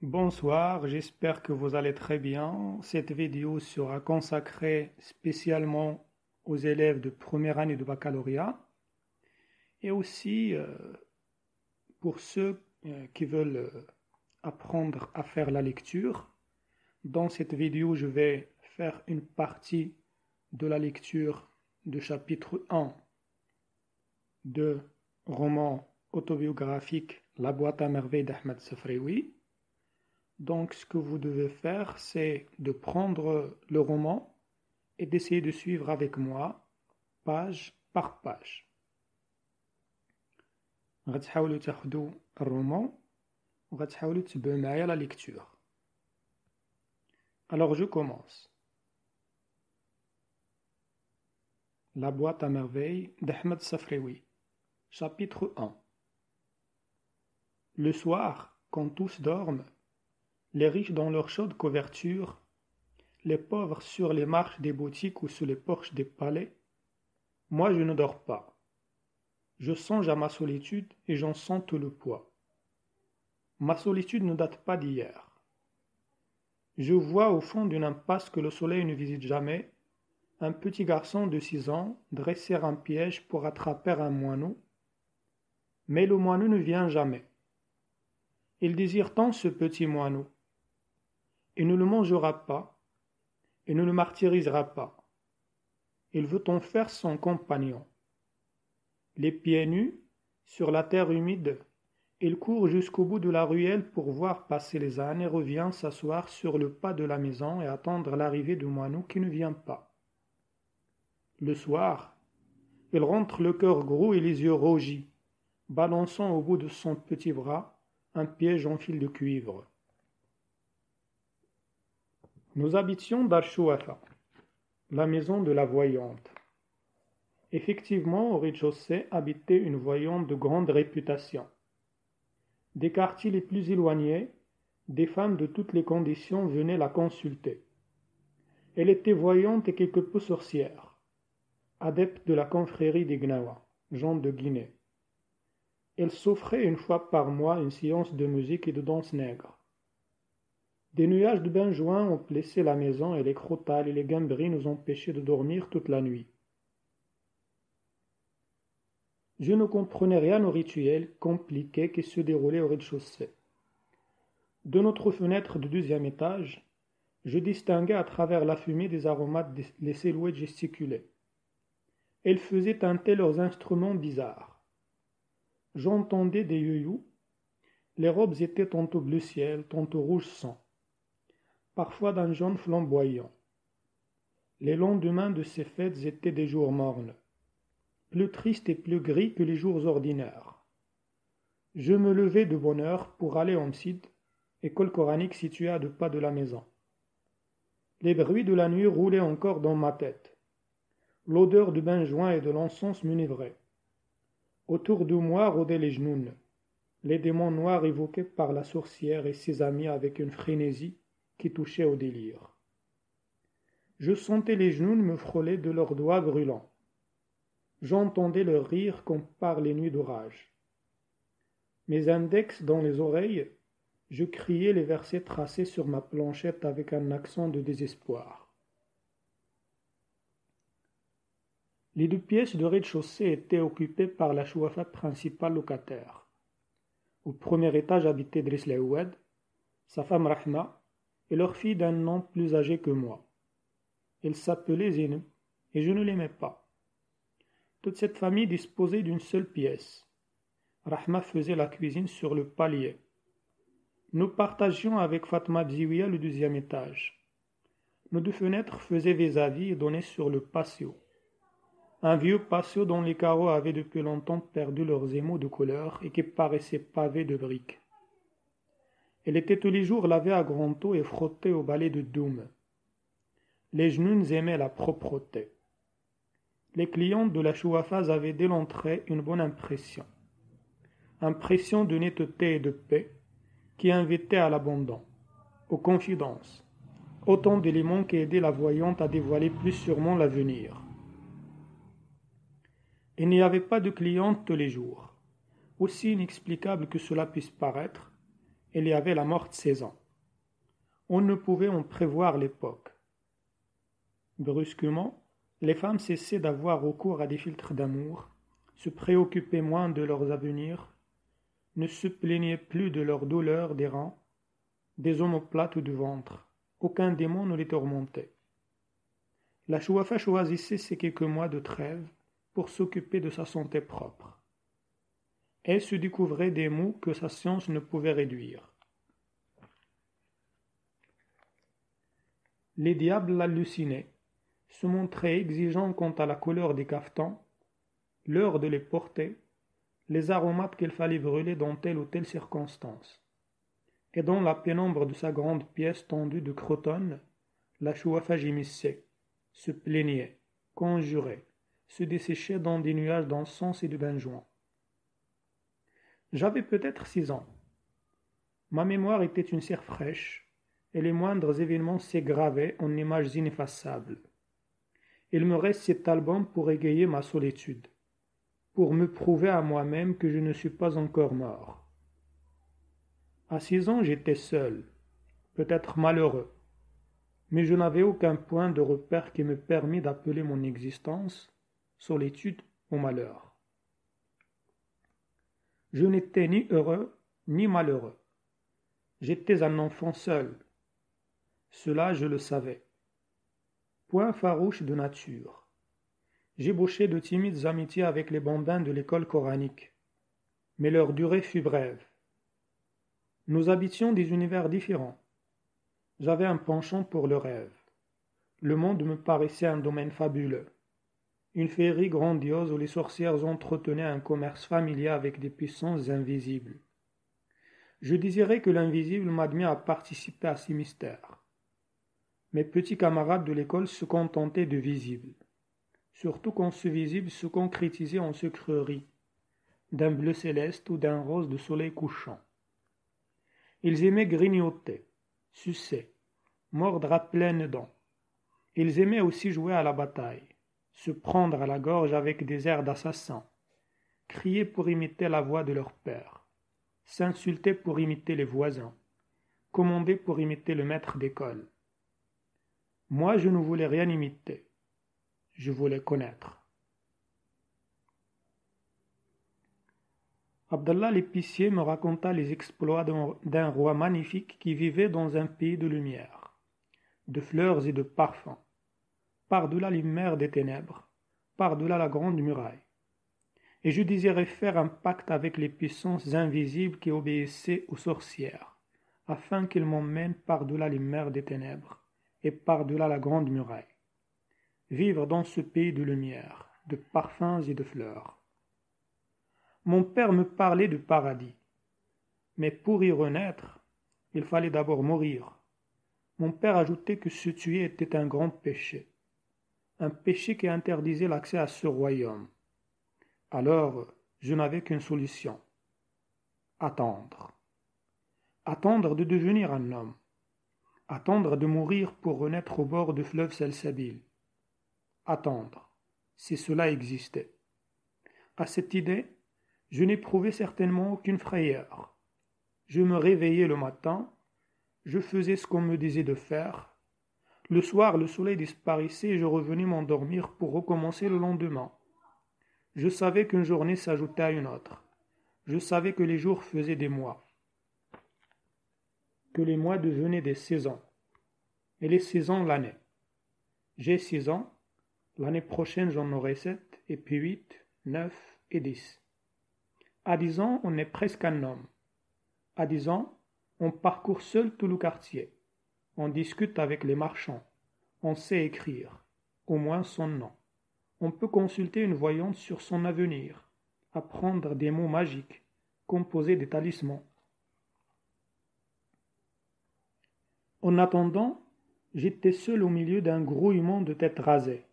Bonsoir, j'espère que vous allez très bien. Cette vidéo sera consacrée spécialement aux élèves de première année de baccalauréat et aussi pour ceux qui veulent apprendre à faire la lecture. Dans cette vidéo, je vais faire une partie de la lecture du chapitre 1 de roman autobiographique La boîte à merveilles d'Ahmed Safraoui. Donc, ce que vous devez faire, c'est de prendre le roman et d'essayer de suivre avec moi, page par page. غتحاولوا تاخدوا الرومان وغتحاولوا تتبعوا معايا la lecture. Alors, je commence. La boîte à merveilles d'Ahmed Safraoui. Chapitre 1. Le soir, quand tous dorment, les riches dans leurs chaudes couvertures, les pauvres sur les marches des boutiques ou sous les porches des palais, moi je ne dors pas. Je songe à ma solitude et j'en sens tout le poids. Ma solitude ne date pas d'hier. Je vois au fond d'une impasse que le soleil ne visite jamais un petit garçon de 6 ans dresser un piège pour attraper un moineau, mais le moineau ne vient jamais. Il désire tant ce petit moineau. Il ne le mangera pas, il ne le martyrisera pas. Il veut en faire son compagnon. Les pieds nus, sur la terre humide, il court jusqu'au bout de la ruelle pour voir passer les ânes et revient s'asseoir sur le pas de la maison et attendre l'arrivée du moineau qui ne vient pas. Le soir, il rentre le cœur gros et les yeux rougis, balançant au bout de son petit bras un piège en fil de cuivre. Nous habitions Dar Chouafa, la maison de la voyante. Effectivement, au rez-de-chaussée habitait une voyante de grande réputation. Des quartiers les plus éloignés, des femmes de toutes les conditions venaient la consulter. Elle était voyante et quelque peu sorcière, adepte de la confrérie des Gnawa, gens de Guinée. Elle s'offrait une fois par mois une séance de musique et de danse nègre. Des nuages de benjoin ont blessé la maison et les crotales et les gambris nous empêchaient de dormir toute la nuit. Je ne comprenais rien au rituel compliqué qui se déroulait au rez-de-chaussée. De notre fenêtre du 2e étage, je distinguais à travers la fumée des aromates les silhouettes gesticulées. Elles faisaient tinter leurs instruments bizarres. J'entendais des youyous. Les robes étaient tantôt bleu ciel, tantôt rouge sang, parfois d'un jaune flamboyant. Les lendemains de ces fêtes étaient des jours mornes, plus tristes et plus gris que les jours ordinaires. Je me levais de bonne heure pour aller en Msid, école coranique située à 2 pas de la maison. Les bruits de la nuit roulaient encore dans ma tête. L'odeur du benjoin et de l'encens m'enivrait. Autour de moi rôdaient les genounes, les démons noirs évoqués par la sorcière et ses amis avec une frénésie qui touchait au délire. Je sentais les genounes me frôler de leurs doigts brûlants. J'entendais leur rire comme par les nuits d'orage. Mes index dans les oreilles, je criais les versets tracés sur ma planchette avec un accent de désespoir. Les 2 pièces de rez-de-chaussée étaient occupées par la chouafa principale locataire. Au 1er étage habitait Driss Laouad, sa femme Rahma et leur fille d'un an plus âgée que moi. Elle s'appelait Zénep et je ne l'aimais pas. Toute cette famille disposait d'une seule pièce. Rahma faisait la cuisine sur le palier. Nous partagions avec Fatma Bziouia le 2e étage. Nos 2 fenêtres faisaient vis-à-vis et donnaient sur le patio. Un vieux patio dont les carreaux avaient depuis longtemps perdu leurs émaux de couleur et qui paraissait pavé de briques. Elle était tous les jours lavée à grand eau et frottée au balai de Doum. Les genounes aimaient la propreté. Les clientes de la chouafaz avaient dès l'entrée une bonne impression. Impression de netteté et de paix qui invitait à l'abandon, aux confidences, autant d'éléments qui aidaient la voyante à dévoiler plus sûrement l'avenir. Il n'y avait pas de clientes tous les jours. Aussi inexplicable que cela puisse paraître, Il y avait la morte 16 ans. On ne pouvait en prévoir l'époque. Brusquement, les femmes cessaient d'avoir recours à des filtres d'amour, se préoccupaient moins de leurs avenirs, ne se plaignaient plus de leurs douleurs des reins, des omoplates ou du ventre. Aucun démon ne les tourmentait. La Chouafa choisissait ces quelques mois de trêve pour s'occuper de sa santé propre. Elle se découvrait des maux que sa science ne pouvait réduire. Les diables l'hallucinaient, se montraient exigeants quant à la couleur des cafetans, l'heure de les porter, les aromates qu'il fallait brûler dans telle ou telle circonstance. Et dans la pénombre de sa grande pièce tendue de crotonne, la Chouafa gémissait, se plaignait, conjurait, se desséchait dans des nuages d'encens et de benjoin. J'avais peut-être 6 ans. Ma mémoire était une cire fraîche, et les moindres événements s'y gravaient en images ineffaçables. Il me reste cet album pour égayer ma solitude, pour me prouver à moi-même que je ne suis pas encore mort. À 6 ans, j'étais seul, peut-être malheureux, mais je n'avais aucun point de repère qui me permît d'appeler mon existence solitude ou malheur. Je n'étais ni heureux ni malheureux. J'étais un enfant seul. Cela, je le savais. Point farouche de nature. J'ébauchai de timides amitiés avec les bambins de l'école coranique, mais leur durée fut brève. Nous habitions des univers différents. J'avais un penchant pour le rêve. Le monde me paraissait un domaine fabuleux, une féerie grandiose où les sorcières entretenaient un commerce familier avec des puissances invisibles. Je désirais que l'invisible m'admît à participer à ces mystères. Mes petits camarades de l'école se contentaient de visibles, surtout quand ce visible se concrétisait en sucreries, d'un bleu céleste ou d'un rose de soleil couchant. Ils aimaient grignoter, sucer, mordre à pleines dents. Ils aimaient aussi jouer à la bataille, se prendre à la gorge avec des airs d'assassins, crier pour imiter la voix de leur père, s'insulter pour imiter les voisins, commander pour imiter le maître d'école. Moi, je ne voulais rien imiter, je voulais connaître. Abdallah l'épicier me raconta les exploits d'un roi magnifique qui vivait dans un pays de lumière, de fleurs et de parfums, par-delà les mers des ténèbres, par-delà la grande muraille. Et je désirais faire un pacte avec les puissances invisibles qui obéissaient aux sorcières, afin qu'ils m'emmènent par-delà les mers des ténèbres et par-delà la grande muraille. Vivre dans ce pays de lumière, de parfums et de fleurs. Mon père me parlait du paradis, mais pour y renaître, il fallait d'abord mourir. Mon père ajoutait que se tuer était un grand péché, un péché qui interdisait l'accès à ce royaume. Alors, je n'avais qu'une solution. Attendre. Attendre de devenir un homme. Attendre de mourir pour renaître au bord du fleuve Salsabil. Attendre, si cela existait. À cette idée, je n'éprouvais certainement aucune frayeur. Je me réveillais le matin, je faisais ce qu'on me disait de faire. Le soir, le soleil disparaissait et je revenais m'endormir pour recommencer le lendemain. Je savais qu'une journée s'ajoutait à une autre. Je savais que les jours faisaient des mois, que les mois devenaient des saisons, et les saisons l'année. J'ai 6 ans, l'année prochaine j'en aurai 7, et puis 8, 9 et 10. À 10 ans, on est presque un homme. À 10 ans, on parcourt seul tout le quartier. On discute avec les marchands. On sait écrire, au moins son nom. On peut consulter une voyante sur son avenir, apprendre des mots magiques, composer des talismans. En attendant, j'étais seul au milieu d'un grouillement de têtes rasées,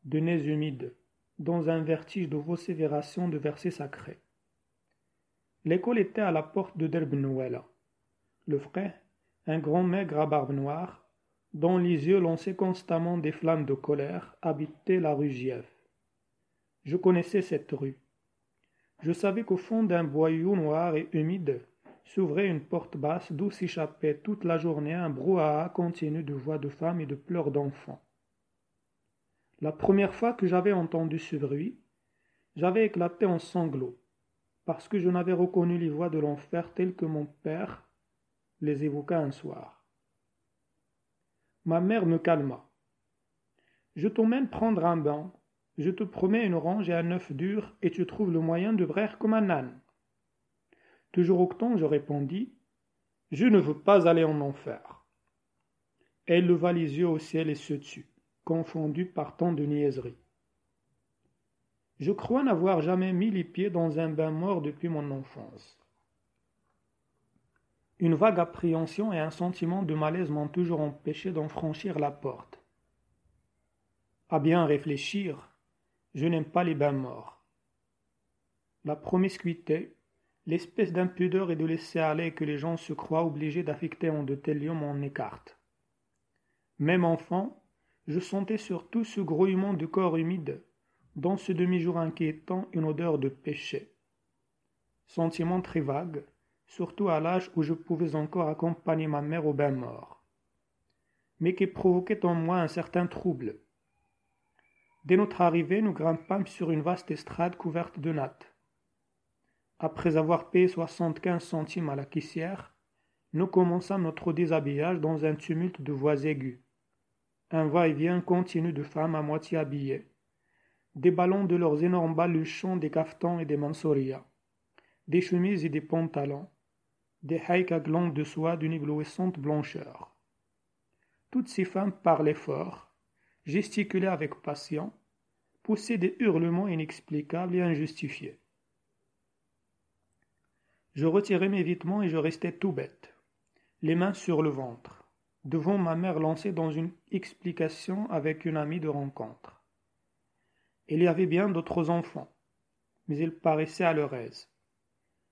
de nez humides, dans un vertige de vocifération de versets sacrés. L'école était à la porte de Derb Nouela. Le frère, un grand maigre à barbe noire, dont les yeux lançaient constamment des flammes de colère, habitait la rue Gief. Je connaissais cette rue. Je savais qu'au fond d'un boyau noir et humide, s'ouvrait une porte basse d'où s'échappait toute la journée un brouhaha continu de voix de femmes et de pleurs d'enfants. La première fois que j'avais entendu ce bruit, j'avais éclaté en sanglots, parce que je n'avais reconnu les voix de l'enfer telles que mon père les évoqua un soir. Ma mère me calma. Je t'emmène prendre un bain, je te promets une orange et un œuf dur, et tu trouves le moyen de braire comme un âne. Toujours octant, je répondis, je ne veux pas aller en enfer. Elle leva les yeux au ciel et se tut, confondue par tant de niaiseries. Je crois n'avoir jamais mis les pieds dans un bain mort depuis mon enfance. Une vague appréhension et un sentiment de malaise m'ont toujours empêché d'en franchir la porte. À bien réfléchir, je n'aime pas les bains morts. La promiscuité, l'espèce d'impudeur et de laisser-aller que les gens se croient obligés d'affecter en de tels lieux m'en écarte. Même enfant, je sentais surtout ce grouillement de corps humide, dans ce demi-jour inquiétant une odeur de péché. Sentiment très vague, surtout à l'âge où je pouvais encore accompagner ma mère au bain mort, mais qui provoquait en moi un certain trouble. Dès notre arrivée, nous grimpâmes sur une vaste estrade couverte de nattes. Après avoir payé 75 centimes à la caissière, nous commençâmes notre déshabillage dans un tumulte de voix aiguës. Un va-et-vient continu de femmes à moitié habillées, déballant de leurs énormes baluchons des caftans et des mansorias, des chemises et des pantalons, des haïks à glandes de soie d'une éblouissante blancheur. Toutes ces femmes parlaient fort, gesticulaient avec passion, poussaient des hurlements inexplicables et injustifiés. Je retirai mes vêtements et je restai tout bête, les mains sur le ventre, devant ma mère lancée dans une explication avec une amie de rencontre. Il y avait bien d'autres enfants, mais ils paraissaient à leur aise.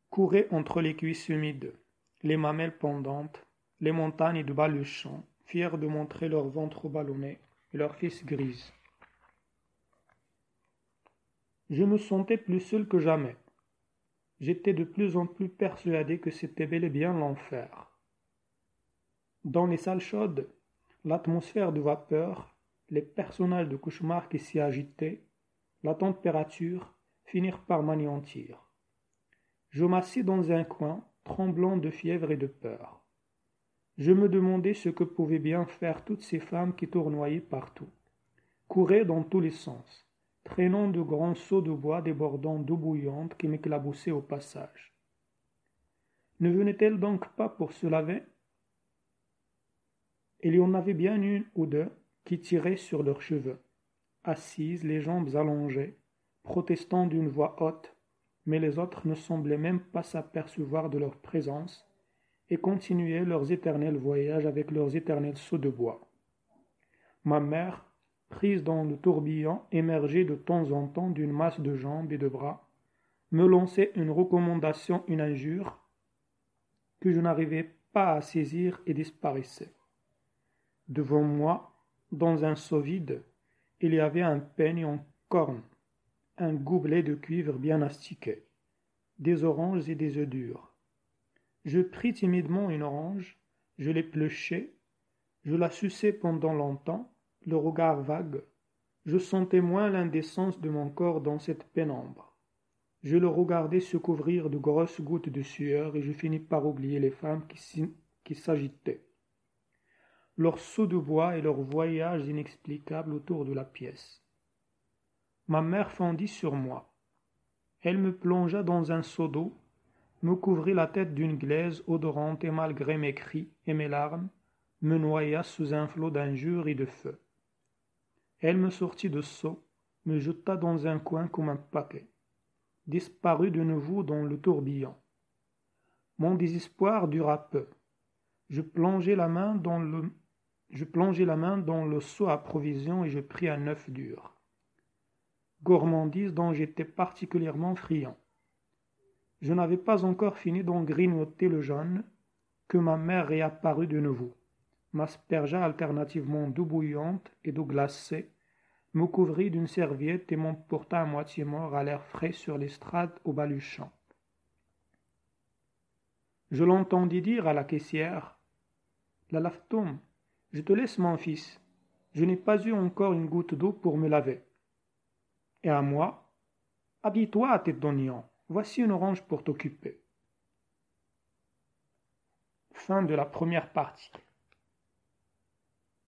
Couraient entre les cuisses humides, les mamelles pendantes, les montagnes de baluchons, fiers de montrer leur ventre ballonné et leurs fesses grises. Je me sentais plus seul que jamais. J'étais de plus en plus persuadé que c'était bel et bien l'enfer. Dans les salles chaudes, l'atmosphère de vapeur, les personnages de cauchemar qui s'y agitaient, la température finirent par m'anéantir. Je m'assis dans un coin, tremblant de fièvre et de peur. Je me demandais ce que pouvaient bien faire toutes ces femmes qui tournoyaient partout, couraient dans tous les sens, traînant de grands seaux de bois débordant d'eau bouillante qui m'éclaboussaient au passage. Ne venaient-elles donc pas pour se laver? Il y en avait bien une ou deux qui tiraient sur leurs cheveux, assises, les jambes allongées, protestant d'une voix haute, mais les autres ne semblaient même pas s'apercevoir de leur présence et continuaient leurs éternels voyages avec leurs éternels seaux de bois. Ma mère, prise dans le tourbillon, émergeait de temps en temps d'une masse de jambes et de bras, me lançait une recommandation, une injure, que je n'arrivais pas à saisir et disparaissait. Devant moi, dans un seau vide, il y avait un peigne en corne, un gobelet de cuivre bien astiqué, des oranges et des œufs durs. Je pris timidement une orange, je l'épluchai, je la suçai pendant longtemps, le regard vague. Je sentais moins l'indécence de mon corps dans cette pénombre. Je le regardais se couvrir de grosses gouttes de sueur et je finis par oublier les femmes qui s'agitaient, leurs seaux de bois et leurs voyages inexplicables autour de la pièce. Ma mère fondit sur moi. Elle me plongea dans un seau d'eau, me couvrit la tête d'une glaise odorante et malgré mes cris et mes larmes, me noya sous un flot d'injures et de feu. Elle me sortit de seau, me jeta dans un coin comme un paquet, disparut de nouveau dans le tourbillon. Mon désespoir dura peu. Je plongeai la main dans le seau à provisions et je pris un œuf dur, gourmandise dont j'étais particulièrement friand. Je n'avais pas encore fini d'en grignoter le jaune que ma mère réapparut de nouveau, m'aspergea alternativement d'eau bouillante et d'eau glacée, me couvrit d'une serviette et m'emporta à moitié mort à l'air frais sur l'estrade au baluchon. Je l'entendis dire à la caissière: La lave-t-on? Je te laisse, mon fils. Je n'ai pas eu encore une goutte d'eau pour me laver. Et à moi: Habille-toi à tête d'oignon. Voici une orange pour t'occuper. Fin de la première partie.